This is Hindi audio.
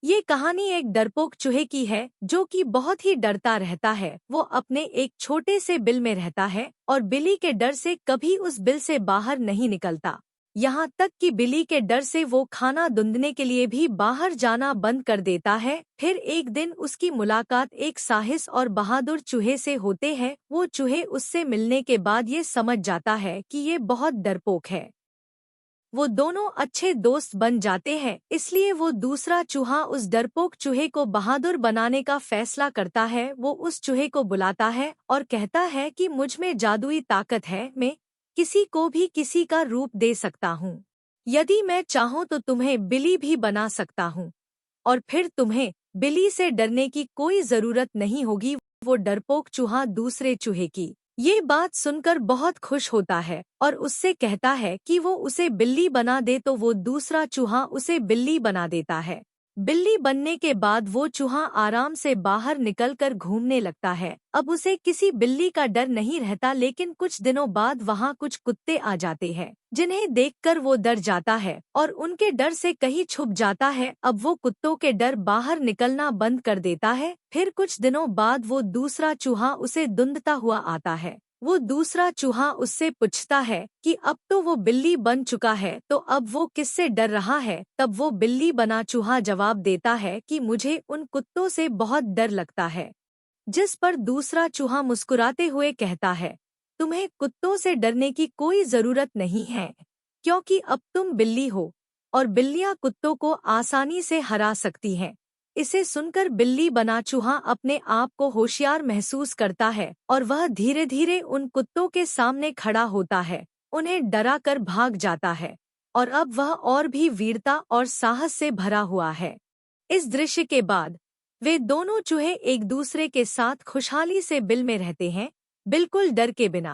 ये कहानी एक डरपोक चूहे की है जो कि बहुत ही डरता रहता है। वो अपने एक छोटे से बिल में रहता है और बिल्ली के डर से कभी उस बिल से बाहर नहीं निकलता। यहाँ तक कि बिल्ली के डर से वो खाना ढूंढने के लिए भी बाहर जाना बंद कर देता है। फिर एक दिन उसकी मुलाकात एक साहस और बहादुर चूहे से होते है। वो चूहे उससे मिलने के बाद ये समझ जाता है कि ये बहुत डरपोक है। वो दोनों अच्छे दोस्त बन जाते हैं, इसलिए वो दूसरा चूहा उस डरपोक चूहे को बहादुर बनाने का फैसला करता है। वो उस चूहे को बुलाता है और कहता है कि मुझ में जादुई ताकत है, मैं किसी को भी किसी का रूप दे सकता हूँ। यदि मैं चाहूँ तो तुम्हें बिल्ली भी बना सकता हूँ और फिर तुम्हें बिल्ली से डरने की कोई जरूरत नहीं होगी। वो डरपोक चूहा दूसरे चूहे की ये बात सुनकर बहुत खुश होता है और उससे कहता है कि वो उसे बिल्ली बना दे, तो वो दूसरा चूहा उसे बिल्ली बना देता है। बिल्ली बनने के बाद वो चूहा आराम से बाहर निकलकर घूमने लगता है। अब उसे किसी बिल्ली का डर नहीं रहता, लेकिन कुछ दिनों बाद वहाँ कुछ कुत्ते आ जाते हैं जिन्हें देखकर वो डर जाता है और उनके डर से कहीं छुप जाता है। अब वो कुत्तों के डर बाहर निकलना बंद कर देता है। फिर कुछ दिनों बाद वो दूसरा चूहा उसे ढूंढता हुआ आता है। वो दूसरा चूहा उससे पूछता है कि अब तो वो बिल्ली बन चुका है, तो अब वो किससे डर रहा है। तब वो बिल्ली बना चूहा जवाब देता है कि मुझे उन कुत्तों से बहुत डर लगता है। जिस पर दूसरा चूहा मुस्कुराते हुए कहता है, तुम्हें कुत्तों से डरने की कोई जरूरत नहीं है, क्योंकि अब तुम बिल्ली हो और बिल्लियां कुत्तों को आसानी से हरा सकती हैं। इसे सुनकर बिल्ली बना चूहा अपने आप को होशियार महसूस करता है और वह धीरे धीरे उन कुत्तों के सामने खड़ा होता है, उन्हें डरा कर भाग जाता है और अब वह और भी वीरता और साहस से भरा हुआ है। इस दृश्य के बाद वे दोनों चूहे एक दूसरे के साथ खुशहाली से बिल में रहते हैं, बिल्कुल डर के बिना।